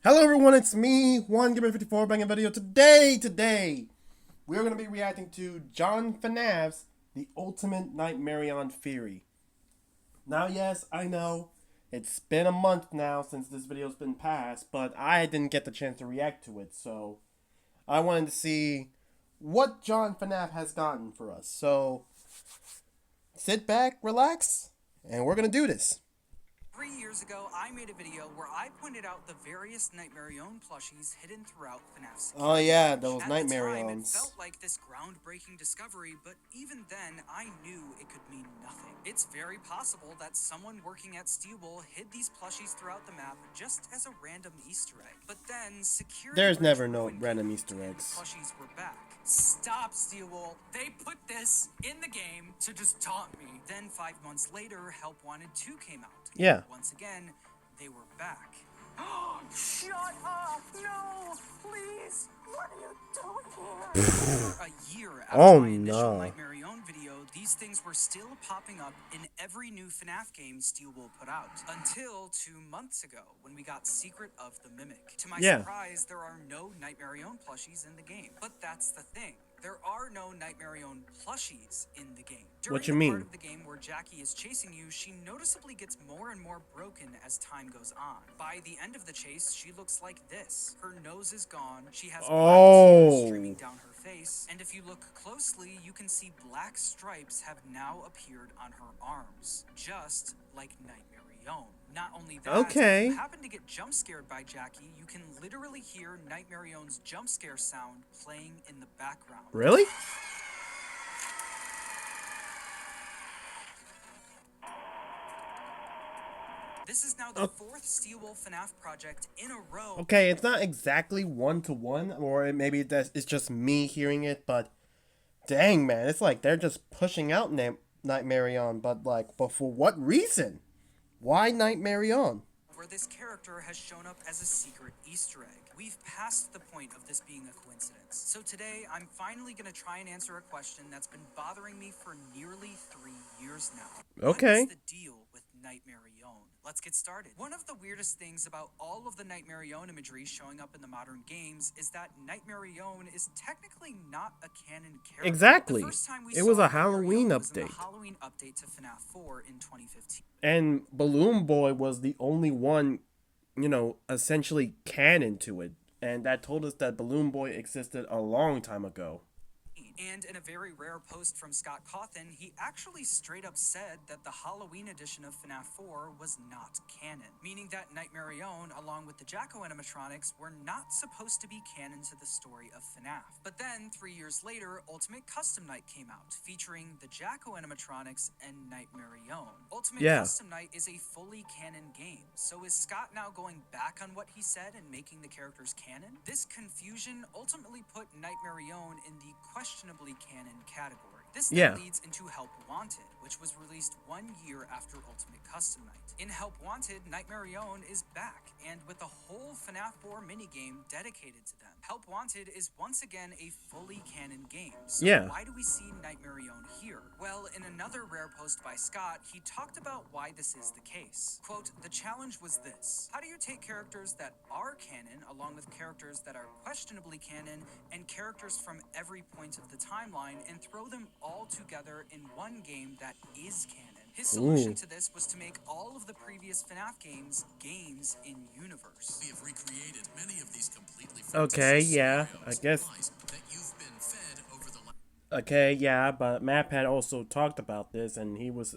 Hello everyone, it's me, Juan Gamer 54, bringing a video today. We're going to be reacting to Juan FuhNaff's The Ultimate Nightmarionne Theory. Now yes, I know, it's been a month now since this video's been passed, but I didn't get the chance to react to it, so I wanted to see what Juan FuhNaff has gotten for us. So, sit back, relax, and we're going to do this. 3 years ago, I made a video where I pointed out the various Nightmarionne plushies hidden throughout FuhNaff's. Oh yeah, those At the time, it Nightmarionnes. felt like this groundbreaking discovery, but even then, I knew it could mean nothing. It's very possible that someone working at Steelwool hid these plushies throughout the map just as a random Easter egg. But then, security There's never breach no ruined random game, Easter and eggs. the plushies were back. Stop, Steelwool. They put this in the game to just taunt me. Then 5 months later, Help Wanted 2 came out. Yeah. Once again, they were back. Shut up! No! Please! What are you doing here? For a year after Oh my initial no. Nightmarionne video, these things were still popping up in every new FNAF game Steelwool put out. Until 2 months ago, when we got Secret of the Mimic. To my surprise, there are no Nightmarionne plushies in the game. But that's the thing. There are no Nightmarionne plushies in the game. What you During the mean? part of the game where Jackie is chasing you, she noticeably gets more and more broken as time goes on. By the end of the chase, she looks like this. Her nose is gone, she has black tears streaming down her face, and if you look closely, you can see black stripes have now appeared on her arms, just like Nightmarionne. Not only that, Okay. if you happen to get jump scared by Jackie, you can literally hear Nightmarionne's jump scare sound playing in the background. Really? This is now the fourth Steelwool FNAF project in a row. Okay, it's not exactly one-to-one, or maybe it's just me hearing it, but dang, man, it's like they're just pushing out Nightmarionne, but for what reason? Why Nightmarionne? Where this character has shown up as a secret Easter egg. We've passed the point of this being a coincidence. So today, I'm finally going to try and answer a question that's been bothering me for nearly 3 years now. Okay. What is the deal with Nightmarionne? Let's get started. One of the weirdest things about all of the Nightmarionne imagery showing up in the modern games is that Nightmarionne is technically not a canon character. Exactly. The first time we It was saw a Halloween Nightmarionne was in update. the Halloween update to FNAF 4 in 2015. And Balloon Boy was the only one, essentially canon to it. And that told us that Balloon Boy existed a long time ago. And in a very rare post from Scott Cawthon, he actually straight up said that the Halloween edition of FNAF 4 was not canon, meaning that Nightmarionne, along with the Jacko animatronics, were not supposed to be canon to the story of FNAF. But then, 3 years later, Ultimate Custom Night came out, featuring the Jacko animatronics and Nightmarionne. Ultimate Custom Night is a fully canon game, so is Scott now going back on what he said and making the characters canon? This confusion ultimately put Nightmarionne in the questionably canon category. This then leads into Help Wanted, which was released 1 year after Ultimate Custom Night. In Help Wanted, Nightmarionne is back, and with a whole FNAF 4 minigame dedicated to them. Help Wanted is once again a fully canon game, so why do we see Nightmarionne here? Well, in another rare post by Scott, he talked about why this is the case. Quote, the challenge was this: how do you take characters that are canon, along with characters that are questionably canon, and characters from every point of the timeline, and throw them all together in one game that is canon? His solution to this was to make all of the previous FNAF games in universe. We have recreated many of these completely I guess. that you've been fed over the Okay, yeah, but Map had also talked about this, and he was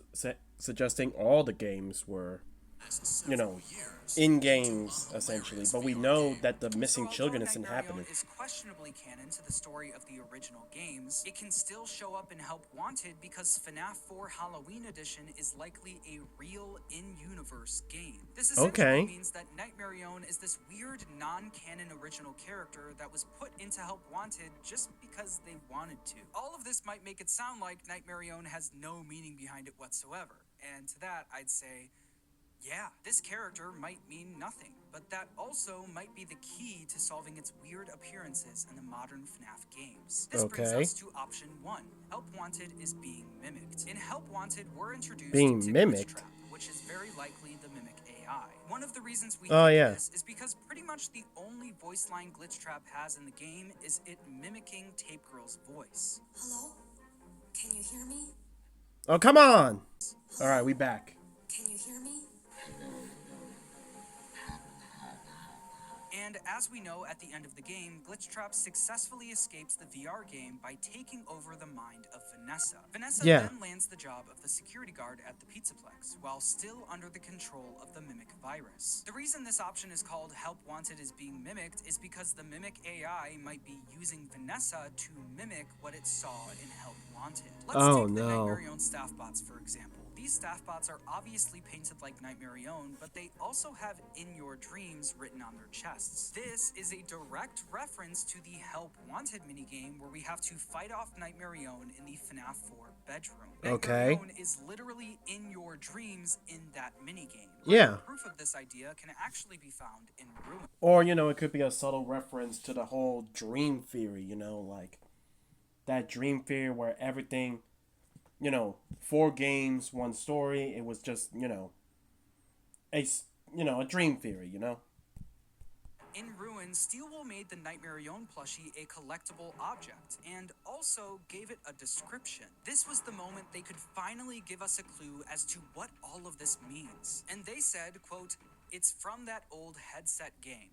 suggesting all the games were, last years. in games essentially. But we know that the missing children isn't Nightmarionne happening. is questionably canon to the story of the original games. It can still show up in Help Wanted because FNAF 4 Halloween Edition is likely a real in-universe game. This essentially means that Nightmarionne is this weird non-canon original character that was put into Help Wanted just because they wanted to. All of this might make it sound like Nightmarionne has no meaning behind it whatsoever. And to that, I'd say, yeah, this character might mean nothing, but that also might be the key to solving its weird appearances in the modern FNAF games. This brings us to option 1. Help Wanted is being mimicked. In Help Wanted, we're introduced to Glitch Trap, which is very likely the Mimic AI. One of the reasons we think this is because pretty much much the only voice line Glitch Trap has in the game is it mimicking Tape Girl's voice. Hello? Can you hear me? Oh, come on! Alright, we back. Can you hear me? And as we know, at the end of the game, Glitch Trap successfully escapes the VR game by taking over the mind of Vanessa. Vanessa Yeah. then lands the job of the security guard at the Pizzaplex, while still under the control of the Mimic virus. The reason this option is called Help Wanted is being mimicked is because the Mimic AI might be using Vanessa to mimic what it saw in Help Wanted. Let's Oh, take the no. Nightmarionne staff bots, for example. These staff bots are obviously painted like Nightmarionne, but they also have "In Your Dreams" written on their chests. This is a direct reference to the Help Wanted minigame where we have to fight off Nightmarionne in the FNAF 4 bedroom. Okay. Nightmarionne is literally in your dreams in that minigame. Yeah. Proof of this idea can actually be found in Ruin. Or, you know, it could be a subtle reference to the whole dream theory, you know, like that dream theory where everything, you know, 4 games, 1 story, it was just, you know, a dream theory, you know? In Ruin, Steelwool made the Nightmarionne plushie a collectible object, and also gave it a description. This was the moment they could finally give us a clue as to what all of this means. And they said, quote, "It's from that old headset game."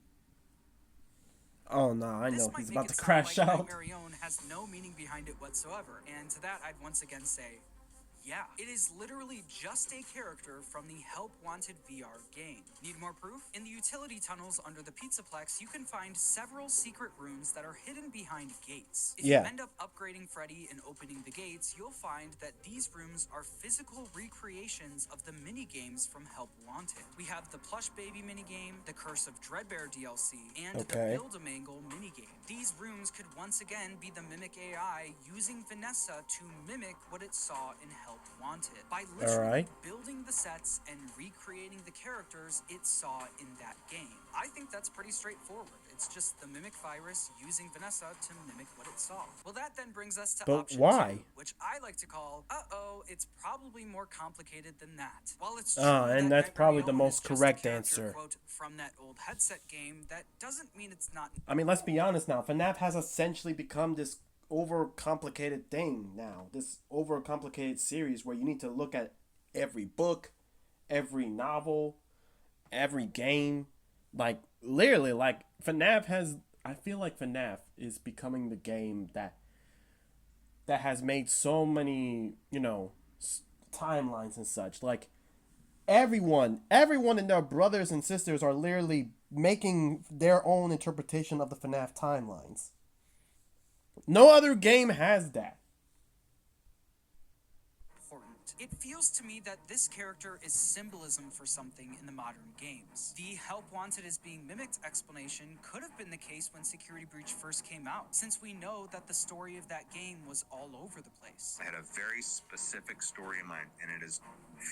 Oh, no, I This know might he's make about it to sound crash like out. Nightmarionne has no meaning behind it whatsoever, and to that I'd once again say, yeah, it is literally just a character from the Help Wanted VR game. Need more proof? In the utility tunnels under the Pizzaplex, you can find several secret rooms that are hidden behind gates. If Yeah. you end up upgrading Freddy and opening the gates, you'll find that these rooms are physical recreations of the mini-games from Help Wanted. We have the Plush Baby minigame, the Curse of Dreadbear DLC, and Okay. the Build-A-Mangle minigame. These rooms could once again be the Mimic AI using Vanessa to mimic what it saw in Help Wanted by literally Alright. building the sets and recreating the characters it saw in that game. I think that's pretty straightforward. It's just the Mimic virus using Vanessa to mimic what it saw. Well, that then brings us to But option why? 2, which I like to call, it's probably more complicated than that. While it's true And that that's probably the Nightmarionne most is just a correct character, answer. quote, from that old headset game, that doesn't mean it's not. I mean, let's be honest now. FNAF has essentially become this overcomplicated thing now. This overcomplicated series where you need to look at every book, every novel, every game. Like, literally, like, FNAF has... I feel like FNAF is becoming the game that has made so many, you know, timelines and such. Like, everyone and their brothers and sisters are literally making their own interpretation of the FNAF timelines. No other game has that. Important. It feels to me that this character is symbolism for something in the modern games. The Help Wanted is being mimicked explanation could have been the case when Security Breach first came out, since we know that the story of that game was all over the place. I had a very specific story in mind, and it is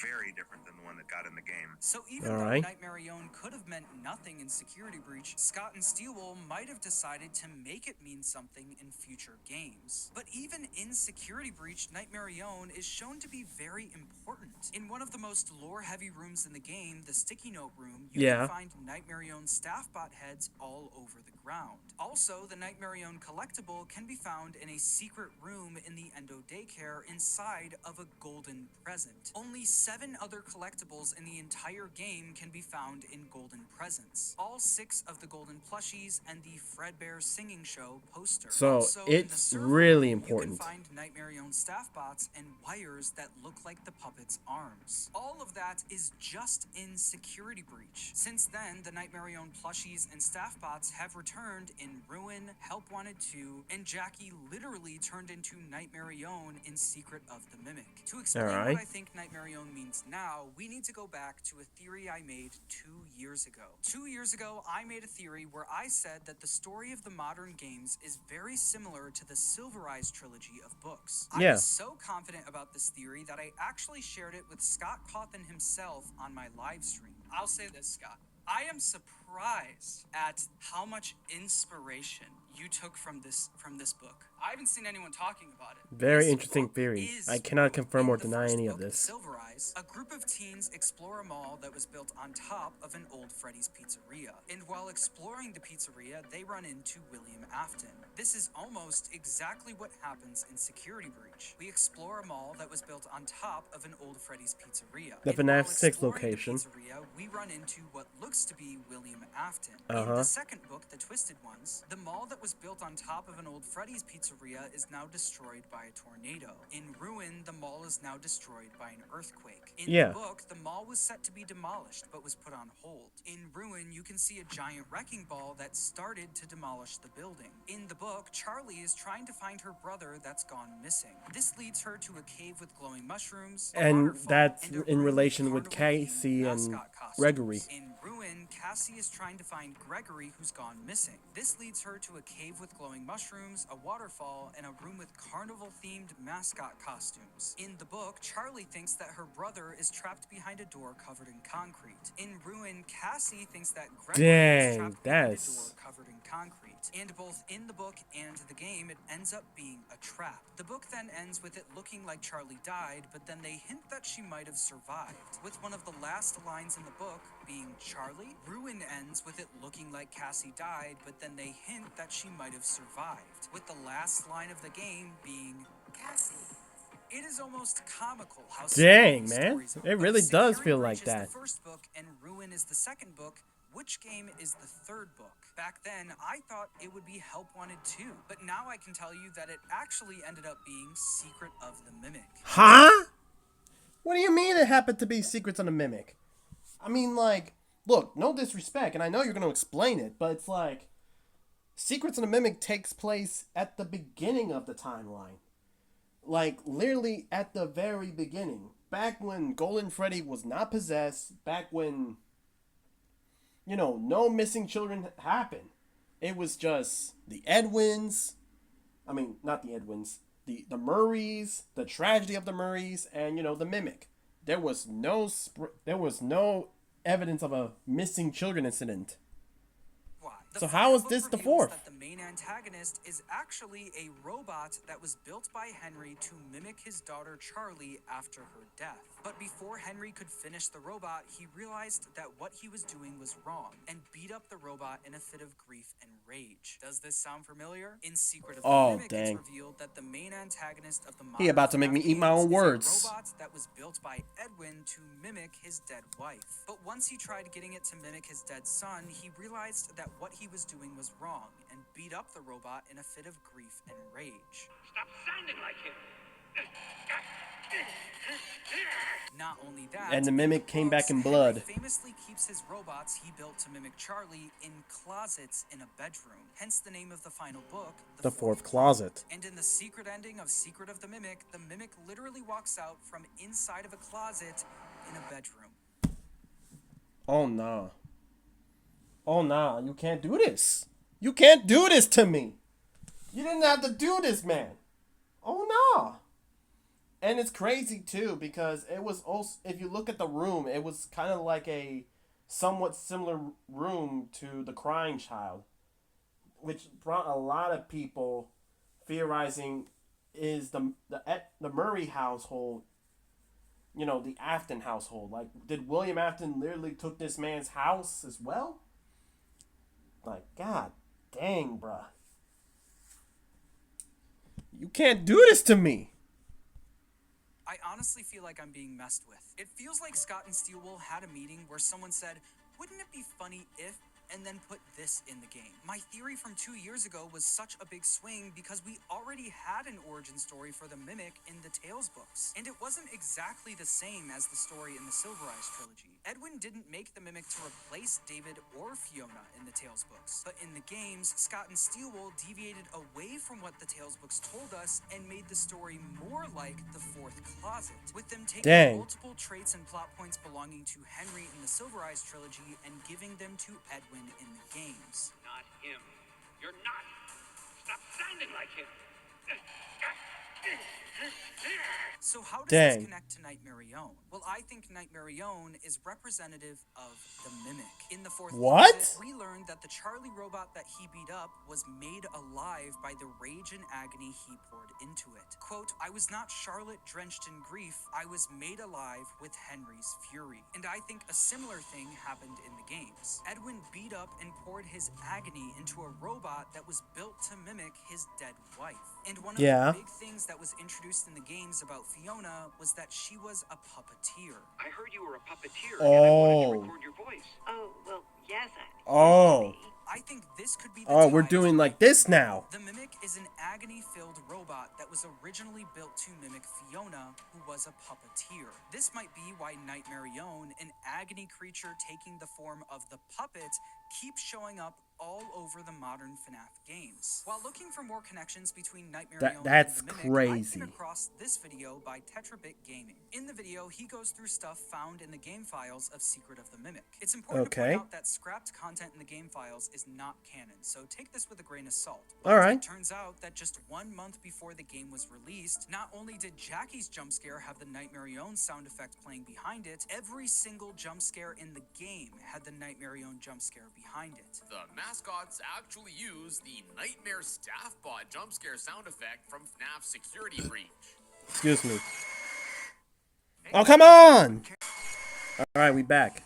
very different than the one that got in the game. So even Alright. though Nightmarionne could have meant nothing in Security Breach, Scott and Steelwool might have decided to make it mean something in future games. But even in Security Breach, Nightmarionne is shown to be very important. In one of the most lore-heavy rooms in the game, the Sticky Note room, you Yeah. can find Nightmarionne staff bot heads all over the ground. Also, the Nightmarionne collectible can be found in a secret room in the Endo Daycare inside of a golden present. Only 7 other collectibles in the entire game can be found in golden presents. All 6 of the golden plushies and the Fredbear singing show poster. So, Also, in the it's server really room, important. You can find Nightmarionne staff bots and wires that look like the puppet's arms. All of that is just in Security Breach. Since then, the Nightmarionne plushies and staff bots have returned in Ruin, Help Wanted 2, and Jackie literally turned into Nightmarionne in Secret of the Mimic. To explain Alright. what I think Nightmarionne means now, we need to go back to a theory I made 2 years ago. 2 years ago, I made a theory where I said that the story of the modern games is very similar to the Silver Eyes trilogy of books. Yeah. I was so confident about this theory that I actually shared it with Scott Cawthon himself on my live stream. I'll say this, Scott. I am surprised at how much inspiration you took from this book. I haven't seen anyone talking about it. Very This interesting book theory. is I cannot confirm in or the deny first any of book this. Silver Eyes, a group of teens explore a mall that was built on top of an old Freddy's pizzeria. And while exploring the pizzeria, they run into William Afton. This is almost exactly what happens in Security Breach. We explore a mall that was built on top of an old Freddy's pizzeria. The And while FNAF 6 exploring location. the pizzeria, we run into what looks to be William Afton. Uh-huh. In the second book, The Twisted Ones, the mall that was built on top of an old Freddy's pizzeria is now destroyed by a tornado. In Ruin, the mall is now destroyed by an earthquake. In Yeah. the book, the mall was set to be demolished but was put on hold. In Ruin, you can see a giant wrecking ball that started to demolish the building. In the book, Charlie is trying to find her brother that's gone missing. This leads her to a cave with glowing mushrooms, a And waterfall, that's and a in room relation with carnival-themed Casey and mascot costumes. Gregory. In Ruin, Cassie is trying to find Gregory, who's gone missing. This leads her to a cave with glowing mushrooms, a waterfall, and a room with carnival-themed mascot costumes. In the book, Charlie thinks that her brother is trapped behind a door covered in concrete. In Ruin, Cassie thinks that Gregory is trapped behind a door covered in concrete. And both in the book and the game, it ends up being a trap. The book then ends with it looking like Charlie died, but then they hint that she might have survived, with one of the last lines in the book being Charlie. Ruin ends with it looking like Cassie died, but then they hint that she might have survived, with the last line of the game being Cassie. It is almost comical how Dang, similar man. stories are. It But really if does Security feel Breach like is that. the first book and Ruin is the second book, which game is the third book? Back then, I thought it would be Help Wanted 2, but now I can tell you that it actually ended up being Secret of the Mimic. Huh? What do you mean it happened to be Secrets of the Mimic? I mean, like, look, no disrespect, and I know you're going to explain it, but it's like, Secrets of the Mimic takes place at the beginning of the timeline. Like, literally at the very beginning. Back when Golden Freddy was not possessed, back when, you know, no missing children happened. It was just the Edwins, I mean, not the Edwins, the Murrays, the tragedy of the Murrays, and, you know, the Mimic. There was no evidence of a missing children incident. The So how is book this the reveals fourth? That the main antagonist is actually a robot that was built by Henry to mimic his daughter Charlie after her death. But before Henry could finish the robot, he realized that what he was doing was wrong and beat up the robot in a fit of grief and rage. Does this sound familiar? In Secret of the Mimic, dang. it's revealed that the main antagonist of the He about to make me eat my own words. is a robot that was built by Edwin to mimic his dead wife. But once he tried getting it to mimic his dead son, he realized that what he was doing was wrong and beat up the robot in a fit of grief and rage. Stop sounding like him. Not only that, And the Mimic came back in blood. Henry famously keeps his robots he built to mimic Charlie in closets in a bedroom. Hence the name of the final book, The Fourth Closet. And in the secret ending of Secret of the Mimic literally walks out from inside of a closet in a bedroom. Oh, nah. Oh, nah. You can't do this. You can't do this to me. You didn't have to do this, man. Oh, nah. And it's crazy, too, because it was also, if you look at the room, it was kind of like a somewhat similar room to The Crying Child, which brought a lot of people theorizing is the Murray household, you know, the Afton household. Like, did William Afton literally took this man's house as well? Like, god dang, bruh. You can't do this to me. I honestly feel like I'm being messed with. It feels like Scott and Steelwool had a meeting where someone said, wouldn't it be funny if, and then put this in the game. My theory from 2 years ago was such a big swing because we already had an origin story for the Mimic in the Tales books, and it wasn't exactly the same as the story in the Silver Eyes trilogy. Edwin didn't make the Mimic to replace David or Fiona in the Tales books, but in the games, Scott and Steelwool deviated away from what the Tales books told us and made the story more like the Fourth Closet, with them taking multiple traits and plot points belonging to Henry in the Silver Eyes trilogy and giving them to Edwin in the games. Not him. You're not. Stop sounding like him. So how does Dang. this connect to Nightmarionne? Well, I think Nightmarionne is representative of the Mimic. In the fourth What? closet, we learned that the Charlie robot that he beat up was made alive by the rage and agony he poured into it. Quote, I was not Charlotte drenched in grief, I was made alive with Henry's fury. And I think a similar thing happened in the games. Edwin beat up and poured his agony into a robot that was built to mimic his dead wife. And one of Yeah. the big things that was introduced in the games about Fiona was that she was a puppeteer. I heard you were a puppeteer and I wanted Oh. to record your voice. Oh, well, yes, Oh. I think this could be the Oh, we're tie doing to like this now. The Mimic is an agony-filled robot that was originally built to mimic Fiona, who was a puppeteer. This might be why Nightmarionne, an agony creature taking the form of the puppet, keeps showing up all over the modern FNAF games. While looking for more connections between Nightmarionne That's and the Mimic, crazy. I came across this video by Tetrabit Gaming. In the video, he goes through stuff found in the game files of Secret of the Mimic. It's important to Okay. point out that scrapped content in the game files is not canon, so take this with a grain of salt. All right. It turns out that just 1 month before the game was released, not only did Jackie's jump scare have the Nightmarionne sound effect playing behind it, every single jump scare in the game had the Nightmarionne jump scare behind it. The mascots actually use the Nightmare Staff Bot jump scare sound effect from FNAF Security Breach. Excuse me. Oh, come on! Alright, we back.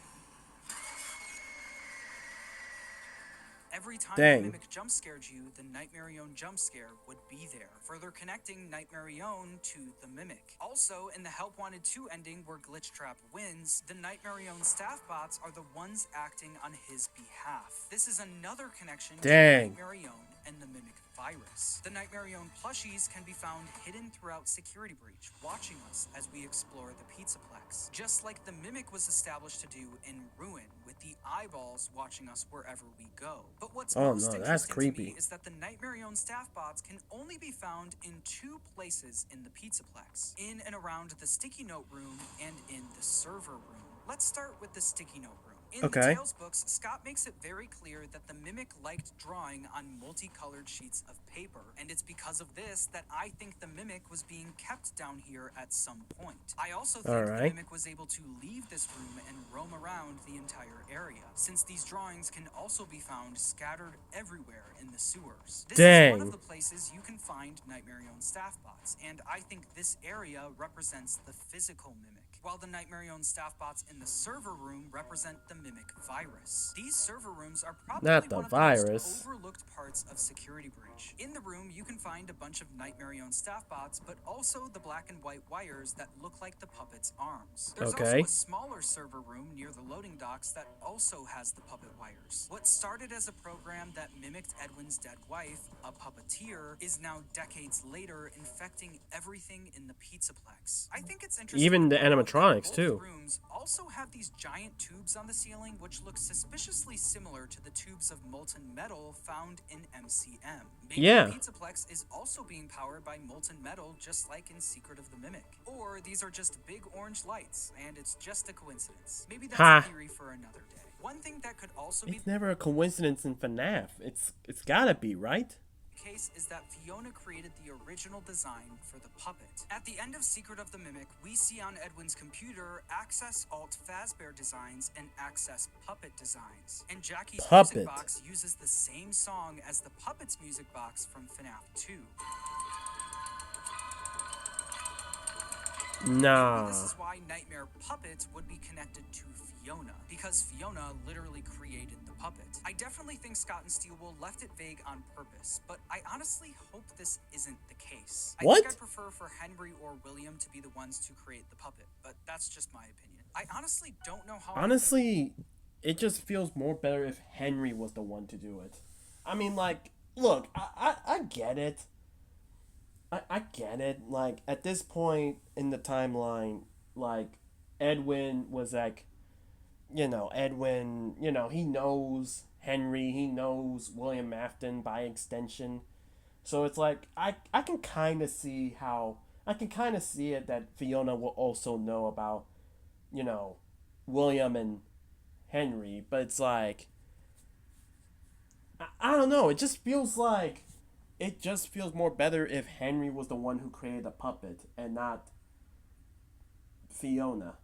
Every time Dang. the Mimic jump scared you, the Nightmarionne jump scare would be there, further connecting Nightmarionne to the Mimic. Also, in the Help Wanted 2 ending where Glitch Trap wins, the Nightmarionne staff bots are the ones acting on his behalf. This is another connection Dang. to Nightmarionne and the Mimic virus. The Nightmarionne plushies can be found hidden throughout Security Breach, watching us as we explore the Pizzaplex. Just like the Mimic was established to do in Ruin, with the eyeballs watching us wherever we go. But what's Oh, most no, that's interesting to creepy. me is that the Nightmarionne staff bots can only be found in 2 places in the Pizzaplex, in and around the Sticky Note room and in the server room. Let's start with the Sticky Note room. In Okay. the Tales books, Scott makes it very clear that the Mimic liked drawing on multicolored sheets of paper, and it's because of this that I think the Mimic was being kept down here at some point. I also think the Alright. Mimic was able to leave this room and roam around the entire area, since these drawings can also be found scattered everywhere in the sewers. This is Dang. one of the places you can find Nightmarionne staff bots, and I think this area represents the physical Mimic, while the Nightmarionne staff bots in the server room represent the Mimic virus. These server rooms are probably Not the one of the virus. most overlooked parts of Security Breach. In the room, you can find a bunch of Nightmarionne staff bots, but also the black and white wires that look like the puppet's arms. There's Okay. also a smaller server room near the loading docks that also has the puppet wires. What started as a program that mimicked Edwin's dead wife, a puppeteer, is now decades later infecting everything in the Pizzaplex. I think it's interesting. Even the to point out that animatronics, both too. Rooms also have these giant tubes on the ceiling, which look suspiciously similar to the tubes of molten metal found in MCM. Maybe Yeah. the Pizzaplex is also being powered by molten metal, just like in Secret of the Mimic. Or these are just big orange lights, and it's just a coincidence. Maybe that's Ha. a theory for another day. One thing that could also be It's never a coincidence in FNAF. It's gotta be, right? case is that Fiona created the original design for the puppet. At the end of Secret of the Mimic, we see on Edwin's computer Access Alt Fazbear designs and Access Puppet designs. And Jackie's Puppet. music box uses the same song as the Puppet's music box from FNAF 2. Nah. This is why Nightmare Puppet would be connected to Fiona, because Fiona literally created the puppet. I definitely think Scott and Steelwool left it vague on purpose, but I honestly hope this isn't the case. I What? think I'd prefer for Henry or William to be the ones to create the puppet, but that's just my opinion. I honestly don't know how Honestly, it just feels more better if Henry was the one to do it. I mean, like, look, I get it. I get it. Like, at this point in the timeline, like, Edwin was like, Edwin, he knows Henry, he knows William Afton by extension. So it's like, I can kind of see it that Fiona will also know about, William and Henry. But it's like, I don't know, it just feels like it just feels more better if Henry was the one who created the puppet and not Fiona.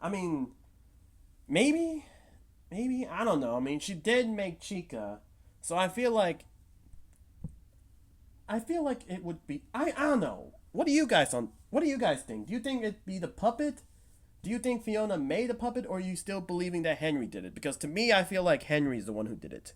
I mean, maybe, I don't know. I mean, she did make Chica, so I feel like it would be. I don't know. What do you guys think? Do you think it'd be the puppet? Do you think Fiona made the puppet, or are you still believing that Henry did it? Because to me, I feel like Henry's the one who did it.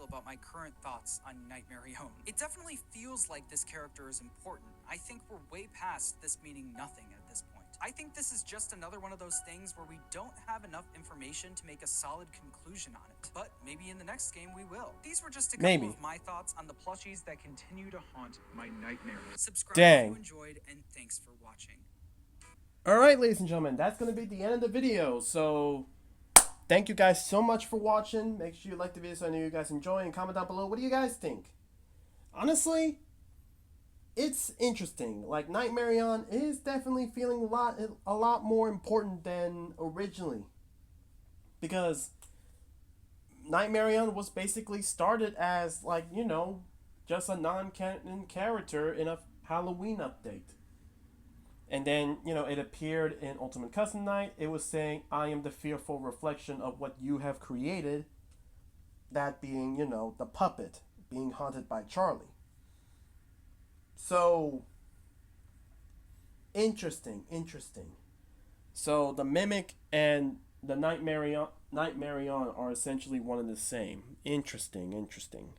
About my current thoughts on Nightmarionne. It definitely feels like this character is important. I think we're way past this meaning nothing at this point. I think this is just another one of those things where we don't have enough information to make a solid conclusion on it. But maybe in the next game we will. These were just a couple of my thoughts on the plushies that continue to haunt my nightmares. Subscribe if you enjoyed, and thanks for watching. Alright, ladies and gentlemen, that's going to be the end of the video. So, thank you guys so much for watching. Make sure you like the video so I know you guys enjoy, and comment down below. What do you guys think? Honestly, it's interesting. Like, Nightmarionne is definitely feeling a lot more important than originally. Because Nightmarionne was basically started as, like, you know, just a non-canon character in a Halloween update. And then, you know, it appeared in Ultimate Custom Night. It was saying, I am the fearful reflection of what you have created. That being, you know, the puppet being haunted by Charlie. So, interesting. So, the Mimic and the Nightmarionne are essentially one and the same. Interesting.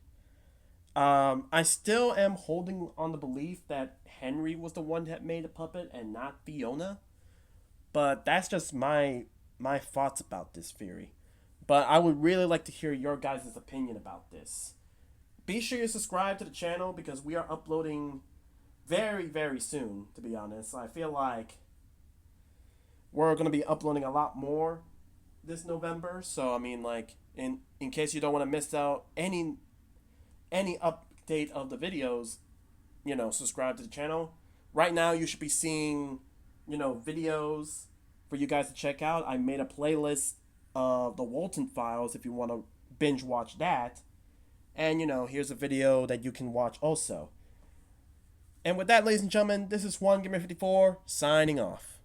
I still am holding on the belief that Henry was the one that made the puppet and not Fiona. But that's just my thoughts about this theory. But I would really like to hear your guys' opinion about this. Be sure you subscribe to the channel because we are uploading very, very soon, to be honest. I feel like we're going to be uploading a lot more this November. So, I mean, like, in case you don't want to miss out any update of the videos, you know, subscribe to the channel. Right now, you should be seeing, you know, videos for you guys to check out. I made a playlist of the Walton Files if you want to binge watch that. And, you know, here's a video that you can watch also. And with that, ladies and gentlemen, this is Juan Gamer 54 signing off.